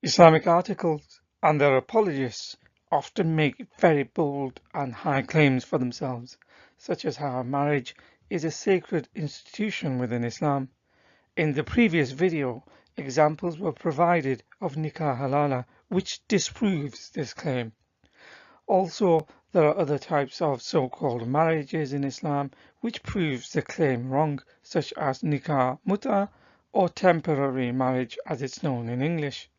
Islamic articles and their apologists often make very bold and high claims for themselves, such as how marriage is a sacred institution within Islam. In the previous video, examples were provided of Nikah halala, which disproves this claim. Also, there are other types of so-called marriages in Islam which proves the claim wrong, such as Nikah Mutah or temporary marriage as it's known in English.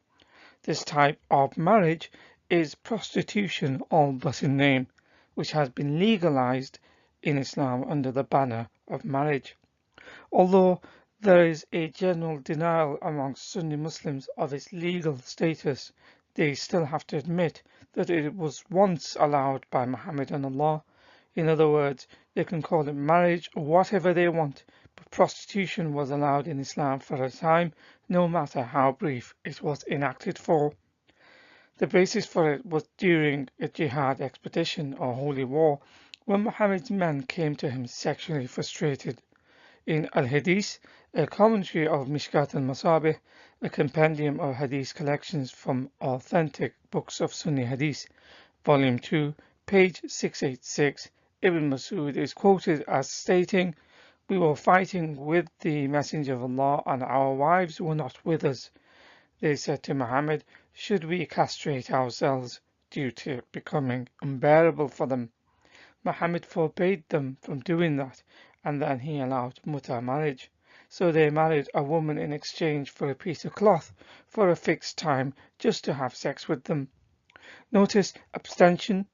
This type of marriage is prostitution all but in name, which has been legalized in Islam under the banner of marriage. Although there is a general denial amongst Sunni Muslims of its legal status, they still have to admit that it was once allowed by Muhammad and Allah. In other words, they can call it marriage or whatever they want, but prostitution was allowed in Islam for a time, no matter how brief it was enacted for. The basis for it was during a jihad expedition or holy war, when Muhammad's men came to him sexually frustrated. In Al-Hadith, a commentary of Mishkat al-Masabih, a compendium of Hadith collections from authentic books of Sunni Hadith, Volume 2, page 686, Ibn Masud is quoted as stating, "We were fighting with the Messenger of Allah and our wives were not with us. They said to Muhammad, should we castrate ourselves due to it becoming unbearable for them? Muhammad forbade them from doing that, and then he allowed Mutah marriage. So they married a woman in exchange for a piece of cloth for a fixed time just to have sex with them." Notice abstention,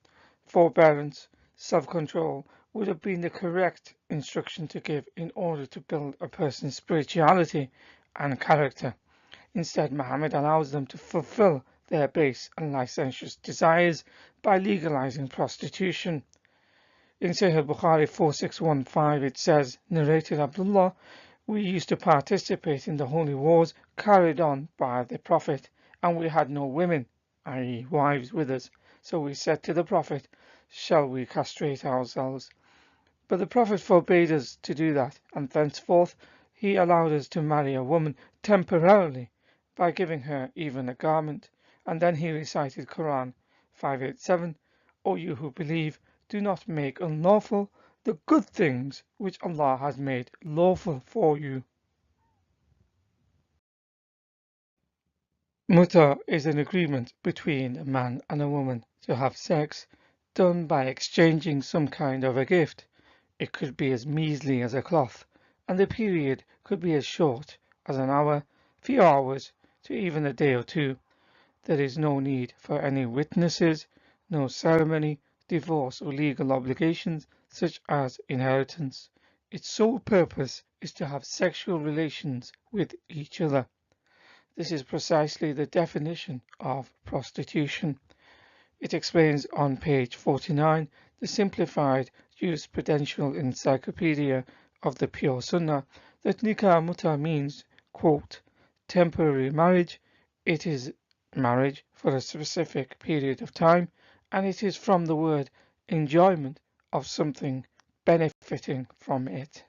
forbearance, self-control would have been the correct instruction to give in order to build a person's spirituality and character. Instead, Muhammad allows them to fulfill their base and licentious desires by legalizing prostitution. In Sahih Bukhari 4615 it says, narrated Abdullah, "We used to participate in the holy wars carried on by the Prophet, and we had no women, i.e. wives, with us. So we said to the Prophet, shall we castrate ourselves? But the Prophet forbade us to do that, and thenceforth he allowed us to marry a woman temporarily by giving her even a garment." And then he recited Quran 587, "O you who believe, do not make unlawful the good things which Allah has made lawful for you." Mutah is an agreement between a man and a woman to have sex done by exchanging some kind of a gift. It could be as measly as a cloth, and the period could be as short as an hour, few hours, to even a day or two. There is no need for any witnesses, no ceremony, divorce or legal obligations such as inheritance. Its sole purpose is to have sexual relations with each other. This is precisely the definition of prostitution. It explains on page 49 the simplified jurisprudential encyclopedia of the Pure Sunnah that Nikah Mutah means, quote, temporary marriage. It is marriage for a specific period of time, and it is from the word enjoyment of something, benefiting from it.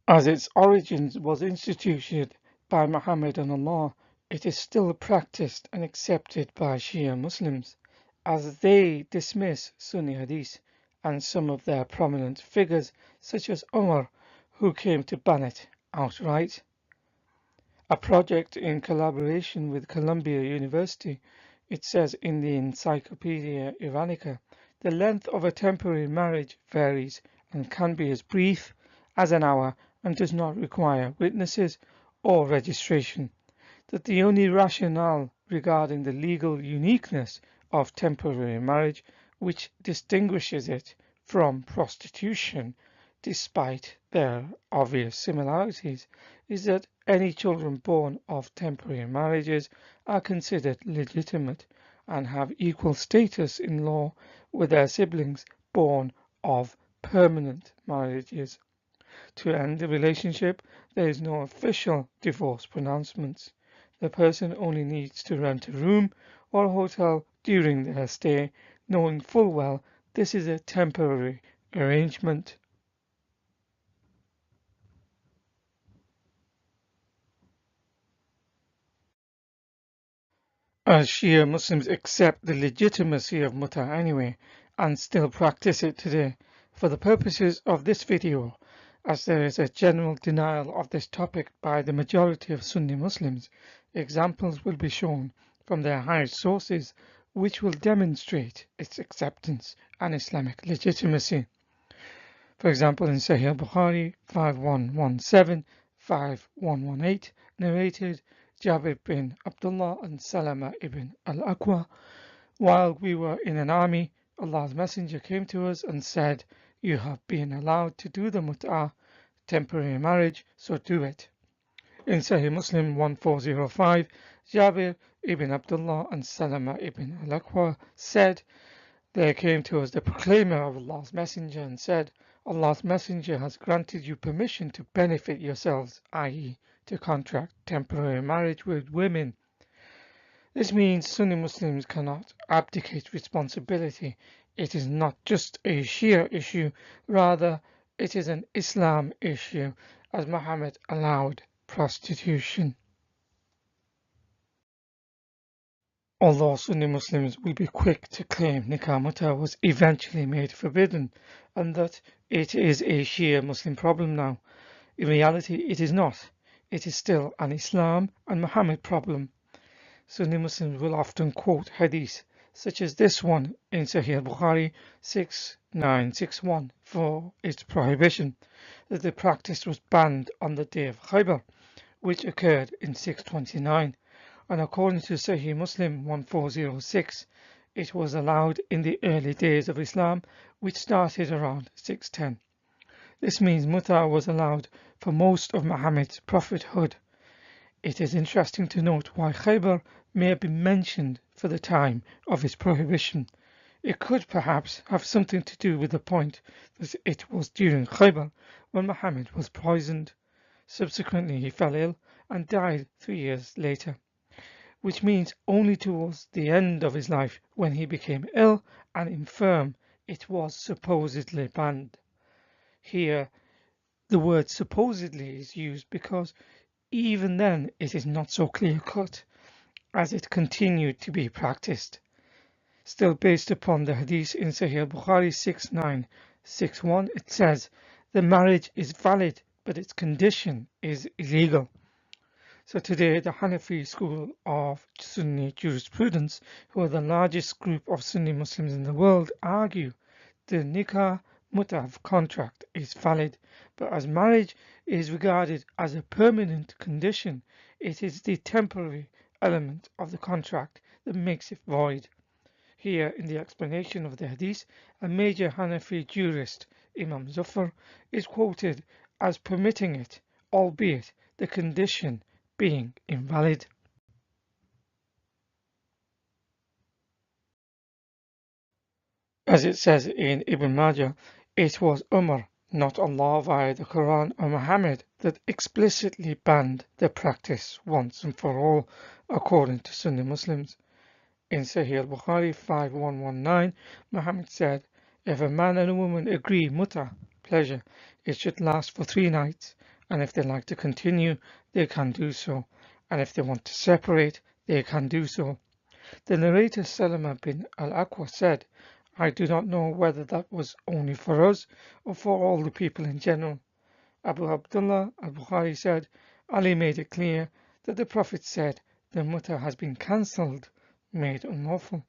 As its origins was instituted by Muhammad and Allah, it is still practiced and accepted by Shia Muslims, as they dismiss Sunni Hadith and some of their prominent figures, such as Umar, who came to ban it outright. A project in collaboration with Columbia University, it says in the Encyclopedia Iranica, the length of a temporary marriage varies and can be as brief as an hour and does not require witnesses or registration. That the only rationale regarding the legal uniqueness of temporary marriage which distinguishes it from prostitution, despite their obvious similarities, is that any children born of temporary marriages are considered legitimate and have equal status in law with their siblings born of permanent marriages. To end the relationship, there is no official divorce pronouncement. The person only needs to rent a room or a hotel during their stay, knowing full well this is a temporary arrangement. as Shia Muslims accept the legitimacy of Mutah anyway and still practice it today. For the purposes of this video, as there is a general denial of this topic by the majority of Sunni Muslims, examples will be shown from their highest sources which will demonstrate its acceptance and Islamic legitimacy. For example, in Sahih Bukhari 5117-5118, narrated Jabir bin Abdullah and Salama ibn al-Aqwa, while we were in an army, Allah's Messenger came to us and said, "You have been allowed to do the Mut'ah, temporary marriage, so do it." In Sahih Muslim 1405, Jabir ibn Abdullah and Salama ibn al-Aqwa said, "There came to us the proclaimer of Allah's Messenger and said, Allah's Messenger has granted you permission to benefit yourselves, i.e., to contract temporary marriage with women." This means Sunni Muslims cannot abdicate responsibility. It is not just a Shia issue, rather it is an Islam issue, as Muhammad allowed prostitution. Although Sunni Muslims will be quick to claim Nikah Mutah was eventually made forbidden and that it is a Shia Muslim problem now, in reality it is not. It is still an Islam and Muhammad problem. Sunni Muslims will often quote hadith such as this one in Sahih Bukhari 6961 for its prohibition, that the practice was banned on the day of Khaybar, which occurred in 629. And according to Sahih Muslim 1406, it was allowed in the early days of Islam, which started around 610. This means Mutah was allowed for most of Muhammad's prophethood. It is interesting to note why Khaybar may have been mentioned for the time of its prohibition. It could perhaps have something to do with the point that it was during Khaybar when Muhammad was poisoned. Subsequently he fell ill and died 3 years later, which means only towards the end of his life, when he became ill and infirm, it was supposedly banned. Here, the word supposedly is used because even then it is not so clear-cut, as it continued to be practiced. Still, based upon the hadith in Sahih Bukhari 6961, it says, "The marriage is valid, but its condition is illegal." So today, the Hanafi school of Sunni jurisprudence, who are the largest group of Sunni Muslims in the world, argue the Nikah Mutah contract is valid, but as marriage is regarded as a permanent condition, it is the temporary element of the contract that makes it void. Here, in the explanation of the hadith, a major Hanafi jurist, Imam Zufar, is quoted as permitting it, albeit the condition being invalid. As it says in Ibn Majah, it was Umar, not Allah via the Quran or Muhammad, that explicitly banned the practice once and for all, according to Sunni Muslims. In Sahih al-Bukhari 5119, Muhammad said, "If a man and a woman agree Mutah, pleasure, it should last for 3 nights, and if they like to continue, they can do so, and if they want to separate, they can do so." The narrator Salama bin al-Aqwa said, "I do not know whether that was only for us or for all the people in general." Abu Abdullah al-Bukhari said, "Ali made it clear that the Prophet said the Mutah has been cancelled, made unlawful."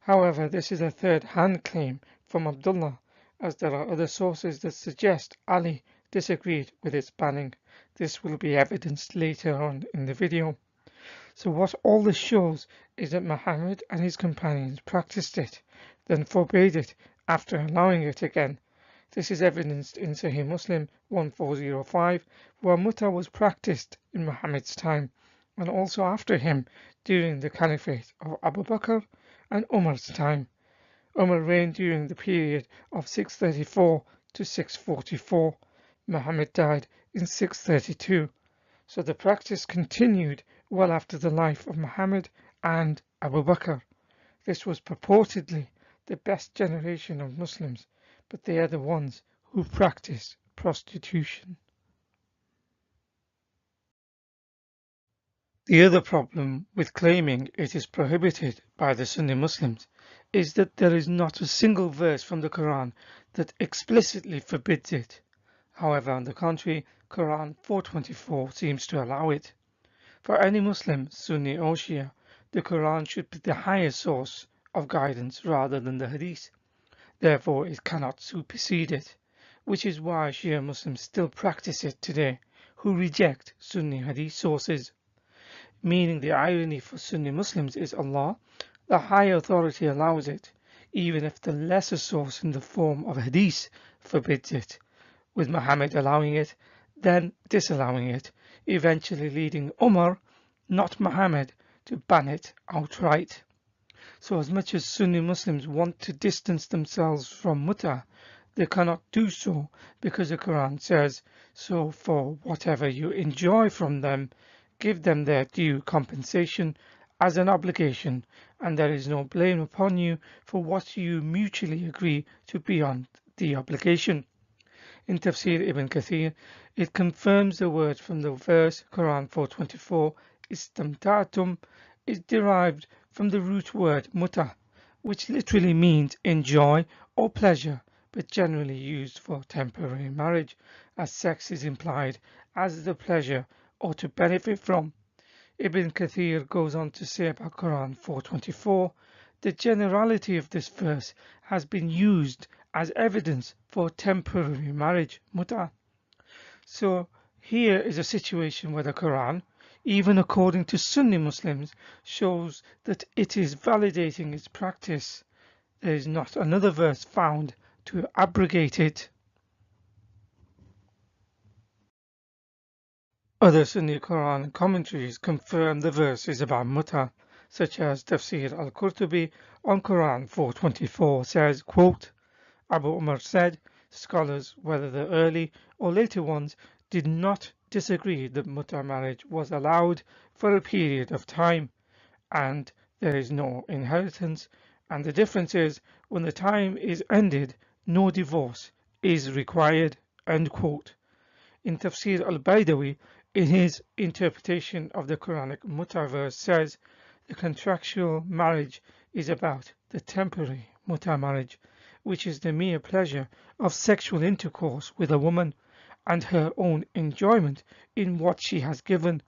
However, this is a third-hand claim from Abdullah, as there are other sources that suggest Ali disagreed with its banning. This will be evidenced later on in the video. So what all this shows is that Muhammad and his companions practiced it, then forbade it after allowing it again. This is evidenced in Sahih Muslim 1405, where Mutah was practiced in Muhammad's time, and also after him during the Caliphate of Abu Bakr and Umar's time. Umar reigned during the period of 634 to 644. Muhammad died in 632. So the practice continued well after the life of Muhammad and Abu Bakr. This was purportedly the best generation of Muslims, but they are the ones who practice prostitution. The other problem with claiming it is prohibited by the Sunni Muslims is that there is not a single verse from the Quran that explicitly forbids it. However, on the contrary, Quran 424 seems to allow it. For any Muslim, Sunni or Shia, the Quran should be the highest source of guidance rather than the Hadith. Therefore, it cannot supersede it, which is why Shia Muslims still practice it today, who reject Sunni Hadith sources. Meaning the irony for Sunni Muslims is Allah, the high authority allows it, even if the lesser source in the form of Hadith forbids it, with Muhammad allowing it, then disallowing it, eventually leading Umar, not Muhammad, to ban it outright. So as much as Sunni Muslims want to distance themselves from Mutah, they cannot do so because the Quran says, so for whatever you enjoy from them, give them their due compensation as an obligation, and there is no blame upon you for what you mutually agree to beyond the obligation. In Tafsir Ibn Kathir, it confirms the word from the verse Quran 424, istamta'tum, is derived from the root word mutah, which literally means enjoy or pleasure, but generally used for temporary marriage, as sex is implied as the pleasure or to benefit from. Ibn Kathir goes on to say about Quran 424, the generality of this verse has been used as evidence for temporary marriage, mut'ah. So here is a situation where the Quran, even according to Sunni Muslims, shows that it is validating its practice. There is not another verse found to abrogate it. Other Sunni Quran commentaries confirm the verse is about mut'ah, such as Tafsir al-Qurtubi on Quran 424 says, quote, Abu Umar said, scholars, whether the early or later ones, did not disagree that Mutah marriage was allowed for a period of time, and there is no inheritance, and the difference is, when the time is ended, no divorce is required. End quote. In Tafsir al-Baydawi, in his interpretation of the Quranic Mutah verse, says the contractual marriage is about the temporary Mutah marriage, which is the mere pleasure of sexual intercourse with a woman and her own enjoyment in what she has given.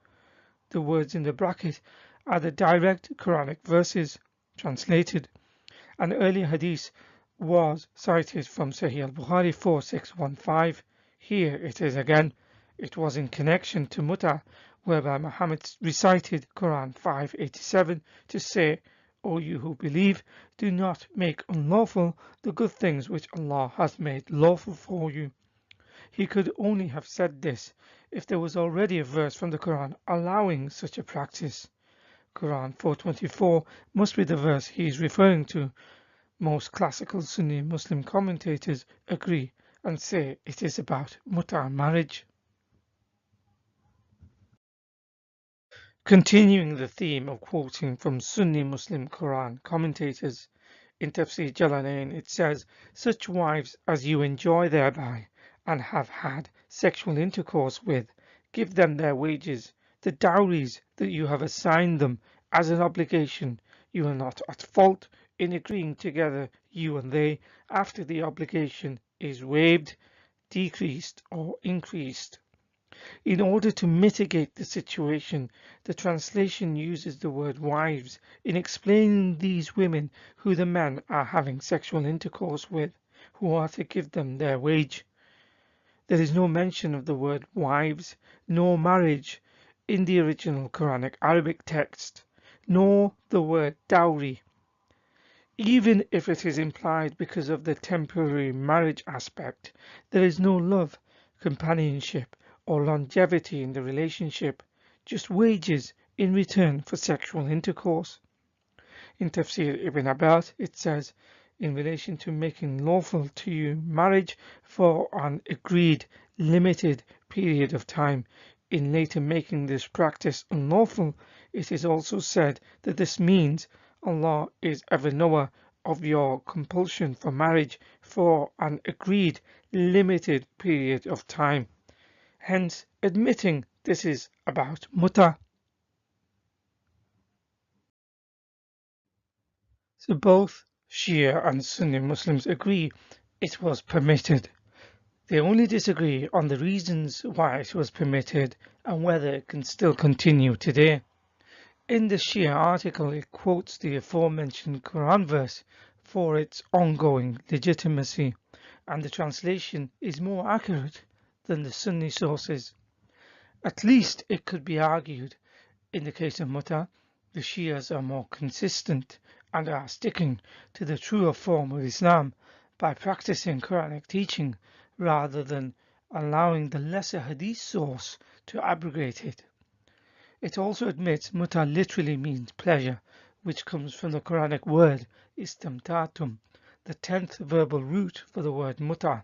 The words in the bracket are the direct Quranic verses translated. An earlier hadith was cited from Sahih al-Bukhari 4615. Here it is again. It was in connection to Mutah, whereby Muhammad recited Quran 587 to say, O you who believe, do not make unlawful the good things which Allah has made lawful for you. He could only have said this if there was already a verse from the Quran allowing such a practice. Quran 424 must be the verse he is referring to. Most classical Sunni Muslim commentators agree and say it is about Mutah marriage. Continuing the theme of quoting from Sunni Muslim Quran commentators, in Tafsir Jalalain it says, such wives as you enjoy thereby and have had sexual intercourse with, give them their wages, the dowries that you have assigned them as an obligation. You are not at fault in agreeing together, you and they, after the obligation is waived, decreased or increased. In order to mitigate the situation, the translation uses the word wives in explaining these women who the men are having sexual intercourse with, who are to give them their wage. There is no mention of the word wives, nor marriage in the original Quranic Arabic text, nor the word dowry. Even if it is implied because of the temporary marriage aspect, there is no love, companionship, or longevity in the relationship, just wages in return for sexual intercourse. In Tafsir Ibn Abbas, it says, in relation to making lawful to you marriage for an agreed limited period of time, in later making this practice unlawful, it is also said that this means Allah is ever knower of your compulsion for marriage for an agreed limited period of time, hence admitting this is about Mutah. So both Shia and Sunni Muslims agree it was permitted. They only disagree on the reasons why it was permitted and whether it can still continue today. In the Shia article, it quotes the aforementioned Quran verse for its ongoing legitimacy, and the translation is more accurate than the Sunni sources. At least it could be argued, in the case of Mutah, the Shias are more consistent and are sticking to the truer form of Islam by practicing Quranic teaching rather than allowing the lesser hadith source to abrogate it. It also admits Mutah literally means pleasure, which comes from the Quranic word istamtatum, the 10th verbal root for the word Mutah,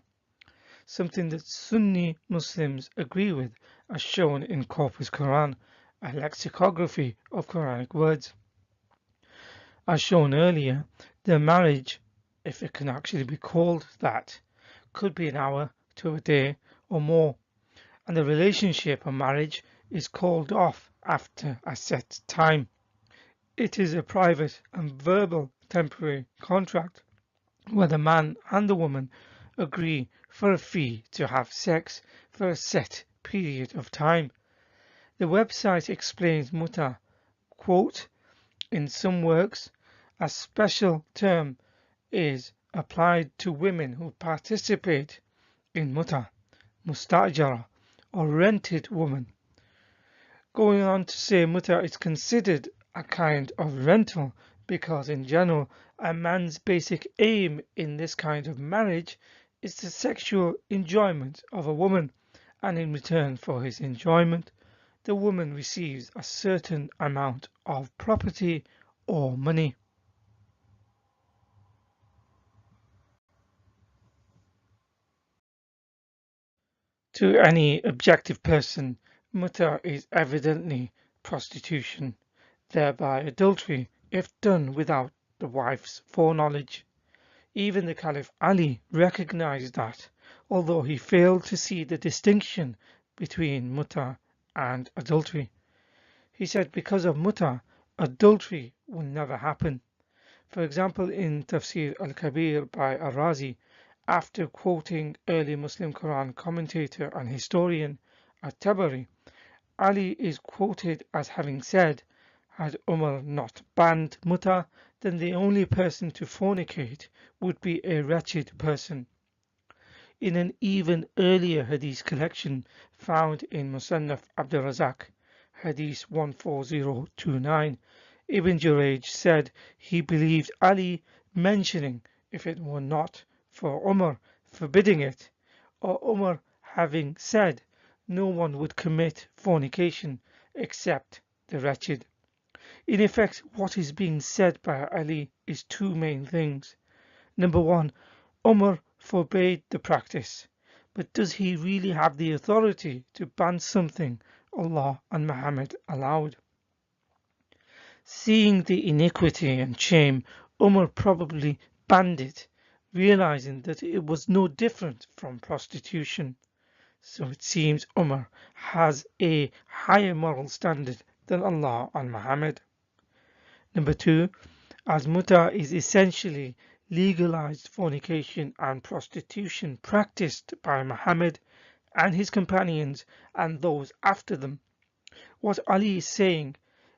something that Sunni Muslims agree with, as shown in Corpus Quran, a lexicography of Quranic words. As shown earlier, the marriage, if it can actually be called that, could be an hour to a day or more, and the relationship or marriage is called off after a set time. It is a private and verbal temporary contract where the man and the woman agree for a fee to have sex for a set period of time. The website explains Mutah, quote, in some works, a special term is applied to women who participate in Mutah, mustajara, or rented woman. Going on to say Mutah is considered a kind of rental because in general a man's basic aim in this kind of marriage is the sexual enjoyment of a woman, and in return for his enjoyment the woman receives a certain amount of property or money. To any objective person, Mutah is evidently prostitution, thereby adultery if done without the wife's foreknowledge. Even the Caliph Ali recognized that, although he failed to see the distinction between Mutah and adultery. He said because of Mutah, adultery will never happen. For example, in Tafsir al-Kabir by Ar-Razi, after quoting early Muslim Quran commentator and historian at-Tabari, Ali is quoted as having said, had Umar not banned Mutah, then the only person to fornicate would be a wretched person. In an even earlier hadith collection found in Musannaf Abdul Razak, hadith 14029, Ibn Jurayj said he believed Ali mentioning if it were not for Umar forbidding it, or Umar having said no one would commit fornication except the wretched. In effect, what is being said by Ali is two main things. Number one, Umar forbade the practice, but does he really have the authority to ban something Allah and Muhammad allowed? Seeing the iniquity and shame, Umar probably banned it, realizing that it was no different from prostitution. So it seems Umar has a higher moral standard than Allah and Muhammad. Number two, as Mutah is essentially legalized fornication and prostitution practiced by Muhammad and his companions and those after them, what Ali is saying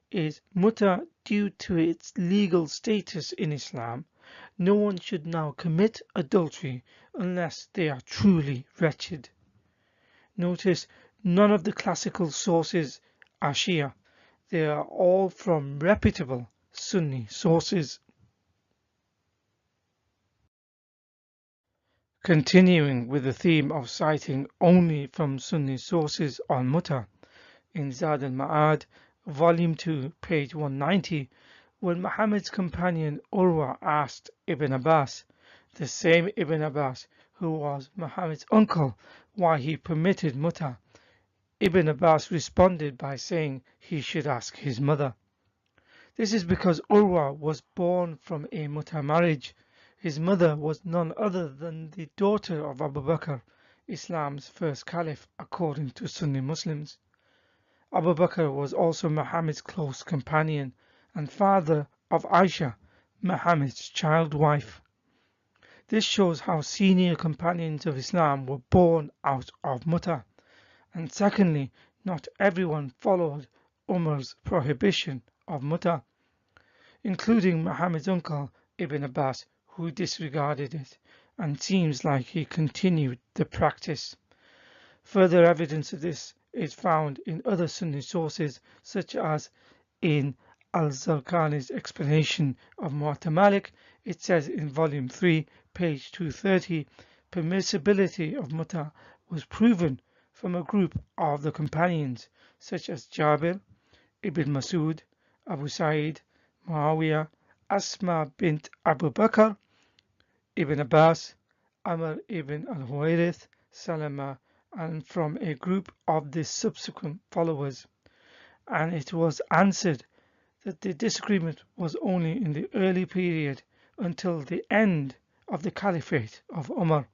is Mutah, due to its legal status in Islam, no one should now commit adultery unless they are truly wretched. Notice none of the classical sources are Shia. They are all from reputable Sunni sources. Continuing with the theme of citing only from Sunni sources on Mutah, in Zad al-Ma'ad, Volume 2, page 190, when Muhammad's companion Urwa asked Ibn Abbas, the same Ibn Abbas who was Muhammad's uncle, why he permitted Mutah, Ibn Abbas responded by saying he should ask his mother. This is because Urwa was born from a Mutah marriage. His mother was none other than the daughter of Abu Bakr, Islam's first caliph according to Sunni Muslims. Abu Bakr was also Muhammad's close companion and father of Aisha, Muhammad's child wife. This shows how senior companions of Islam were born out of Mutah, and secondly, not everyone followed Umar's prohibition of Mutah, including Muhammad's uncle Ibn Abbas, who disregarded it, and seems like he continued the practice. Further evidence of this is found in other Sunni sources, such as in Al-Zarqani's explanation of Muwatta Malik. It says in volume 3, page 230, permissibility of Mutah was proven from a group of the companions, such as Jabir, Ibn Masud, Abu Sa'id, Muawiyah, Asma bint Abu Bakr, Ibn Abbas, Amr ibn al-Huwairith, Salama, and from a group of the subsequent followers. And it was answered that the disagreement was only in the early period until the end of the Caliphate of Umar,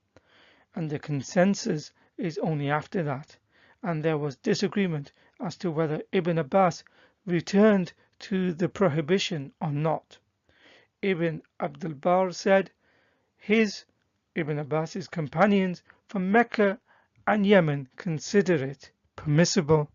and the consensus is only after that, and there was disagreement as to whether Ibn Abbas returned to the prohibition or not. Ibn Abdul Barr said his, Ibn Abbas's companions from Mecca and Yemen consider it permissible.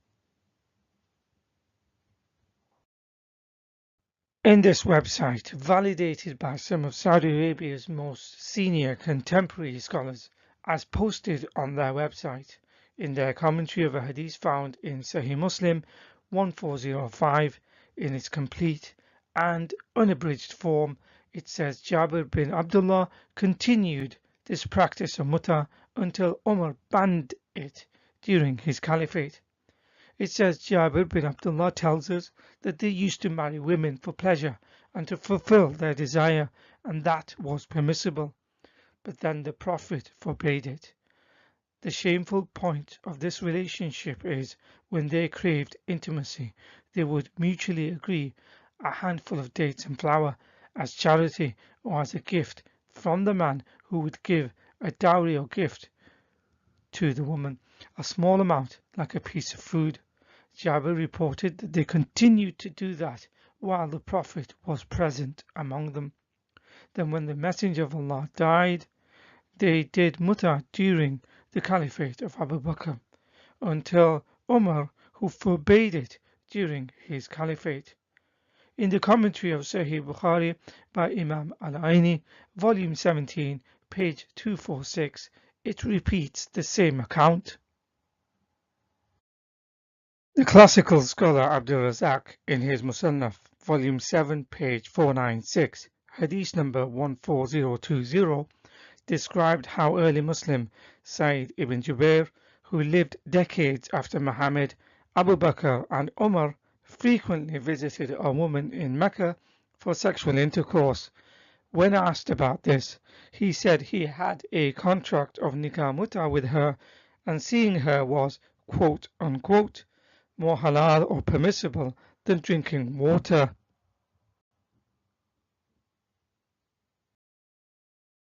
In this website, validated by some of Saudi Arabia's most senior contemporary scholars, as posted on their website, in their commentary of a hadith found in Sahih Muslim 1405 in its complete and unabridged form, it says Jabir bin Abdullah continued this practice of Mutah until Umar banned it during his caliphate. It says Jabir bin Abdullah tells us that they used to marry women for pleasure and to fulfill their desire, and that was permissible. But then the Prophet forbade it. The shameful point of this relationship is when they craved intimacy, they would mutually agree a handful of dates and flour as charity or as a gift from the man who would give a dowry or gift to the woman, a small amount like a piece of food. Jabir reported that they continued to do that while the Prophet was present among them. Then when the Messenger of Allah died, they did Mutah during the Caliphate of Abu Bakr until Umar, who forbade it during his Caliphate. In the commentary of Sahih Bukhari by Imam Al-Aini, volume 17, page 246, it repeats the same account. The classical scholar Abdul Razak, in his Musannaf, volume 7, page 496, hadith number 14020, described how early Muslim Sa'id ibn Jubair, who lived decades after Muhammad, Abu Bakr and Umar, frequently visited a woman in Mecca for sexual intercourse. When asked about this, he said he had a contract of Nikah Mutah with her, and seeing her was, quote unquote, more halal or permissible than drinking water.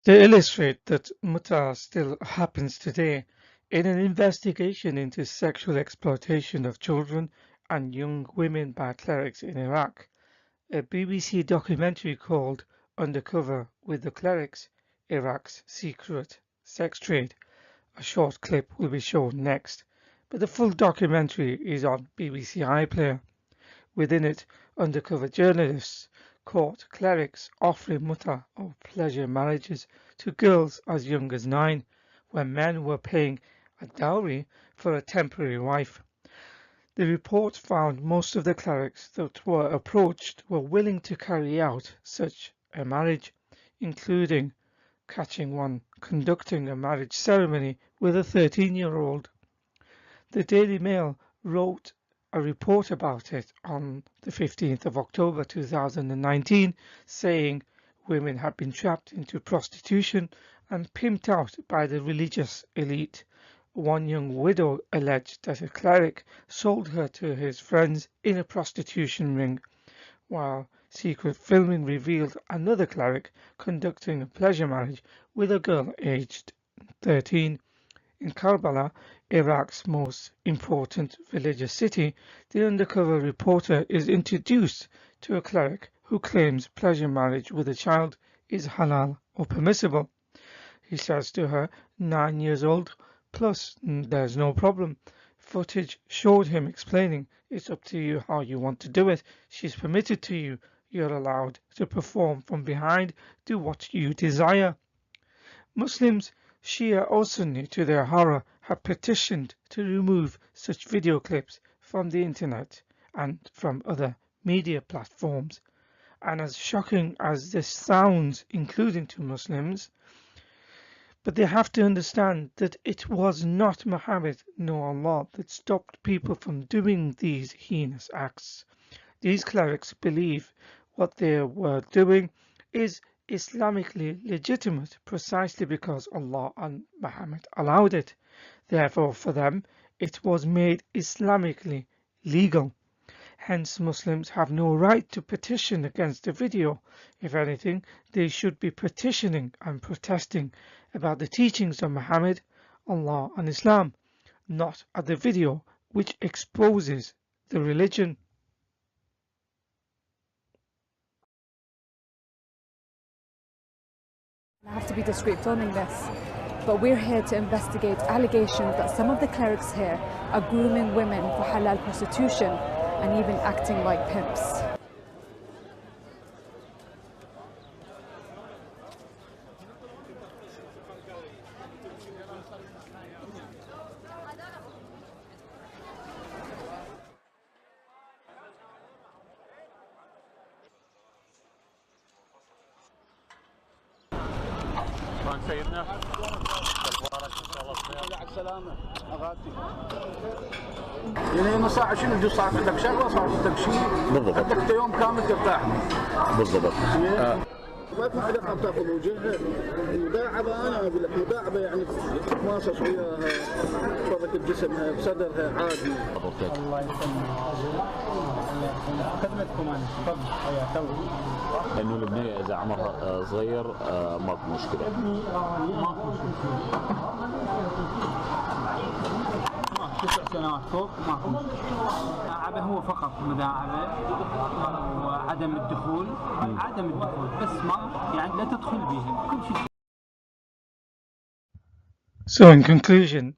To illustrate that Mutah still happens today, in an investigation into sexual exploitation of children and young women by clerics in Iraq, a BBC documentary called Undercover with the Clerics, Iraq's Secret Sex Trade. A short clip will be shown next, but the full documentary is on BBC iPlayer. Within it, undercover journalists caught clerics offering Mutah or pleasure marriages to girls as young as 9, when men were paying a dowry for a temporary wife. The report found most of the clerics that were approached were willing to carry out such a marriage, including catching one conducting a marriage ceremony with a 13-year-old. The Daily Mail wrote a report about it on the 15th of October 2019, saying women had been trapped into prostitution and pimped out by the religious elite. One young widow alleged that a cleric sold her to his friends in a prostitution ring, while secret filming revealed another cleric conducting a pleasure marriage with a girl aged 13. In Karbala, Iraq's most important religious city, the undercover reporter is introduced to a cleric who claims pleasure marriage with a child is halal or permissible. He says to her, 9 years old, plus there's no problem. Footage showed him explaining, it's up to you how you want to do it. She's permitted to you. You're allowed to perform from behind, do what you desire. Muslims, Shia or Sunni, to their horror, have petitioned to remove such video clips from the internet and from other media platforms. And as shocking as this sounds, including to Muslims, but they have to understand that it was not Muhammad nor Allah that stopped people from doing these heinous acts. These clerics believe what they were doing is Islamically legitimate precisely because Allah and Muhammad allowed it. Therefore, for them, it was made Islamically legal. Hence, Muslims have no right to petition against the video. If anything, they should be petitioning and protesting about the teachings of Muhammad, Allah and Islam, not at the video which exposes the religion. I have to be discreet filming this, but we're here to investigate allegations that some of the clerics here are grooming women for halal prostitution and even acting like pimps. سيدنا اخبارك ان شاء الله بخير. على السلامه اغاتي. يعني ساعه شنو صار عندك شغله صار عندك شيء بالضبط عندك يوم كامل ترتاح بالضبط. ما في حدا قام تاخذ وجهها مداعبه. انا اقول لك مداعبه يعني تتماصص وياها تفرك بجسمها بصدرها عادي. الله يسلمك. خدمتكم انا تفضل حياك الله. لانه البنيه اذا عمرها صغير ماكو مشكله. ماكو مشكله. 9 سنوات فوق ماكو مشكله. مداعبه هو فقط مداعبه وعدم الدخول. عدم الدخول بس ما يعني لا تدخل بهم كل شيء. So in conclusion,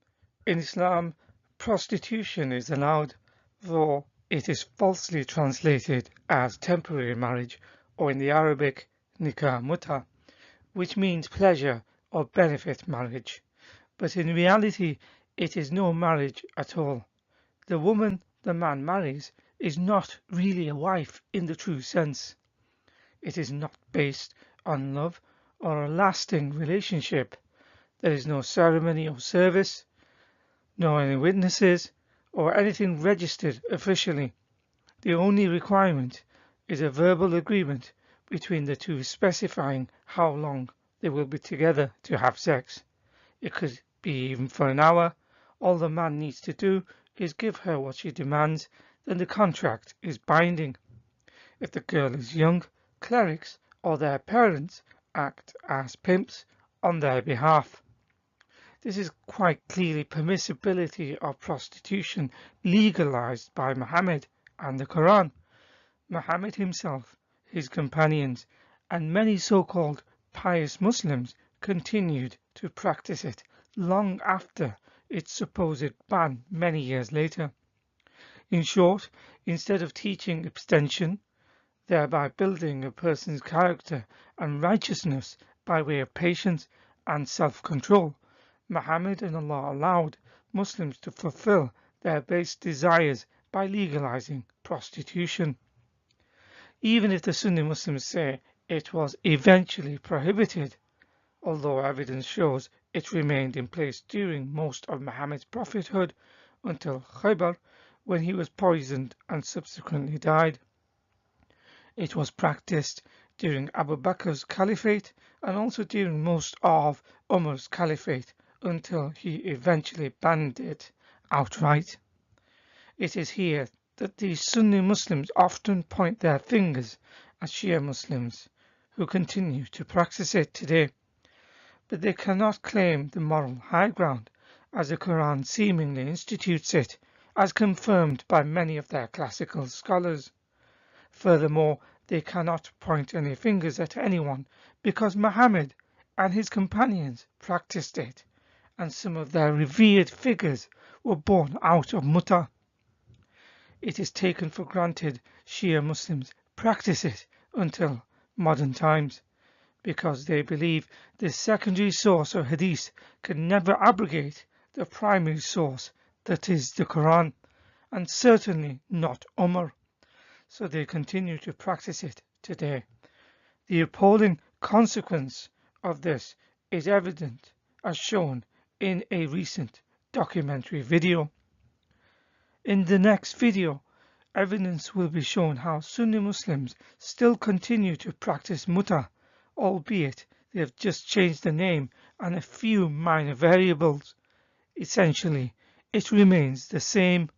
in Islam, prostitution is allowed, though it is falsely translated as temporary marriage, or in the Arabic, Nikah Mutah, which means pleasure or benefit marriage. But in reality, it is no marriage at all. The woman the man marries is not really a wife in the true sense. It is not based on love or a lasting relationship. There is no ceremony or service, no any witnesses, or anything registered officially. The only requirement is a verbal agreement between the two specifying how long they will be together to have sex. It could be even for an hour. All the man needs to do is give her what she demands, then the contract is binding. If the girl is young, clerics or their parents act as pimps on their behalf. This is quite clearly permissibility of prostitution legalized by Muhammad and the Quran. Muhammad himself, his companions, and many so-called pious Muslims continued to practice it long after its supposed ban many years later. In short, instead of teaching abstention, thereby building a person's character and righteousness by way of patience and self-control, Muhammad and Allah allowed Muslims to fulfill their base desires by legalizing prostitution. Even if the Sunni Muslims say it was eventually prohibited, although evidence shows it remained in place during most of Muhammad's prophethood until Khaybar, when he was poisoned and subsequently died. It was practiced during Abu Bakr's caliphate and also during most of Umar's caliphate until he eventually banned it outright. It is here that the Sunni Muslims often point their fingers at Shia Muslims who continue to practice it today, but they cannot claim the moral high ground as the Quran seemingly institutes it, as confirmed by many of their classical scholars. Furthermore, They cannot point any fingers at anyone because Muhammad and his companions practiced it, and some of their revered figures were born out of Mutah. It is taken for granted Shia Muslims practice it until modern times, because they believe the secondary source of hadith can never abrogate the primary source, that is the Quran, and certainly not Umar. So they continue to practice it today. The appalling consequence of this is evident, as shown in a recent documentary video. In the next video, evidence will be shown how Sunni Muslims still continue to practice Mutah, albeit they have just changed the name and a few minor variables. Essentially, it remains the same.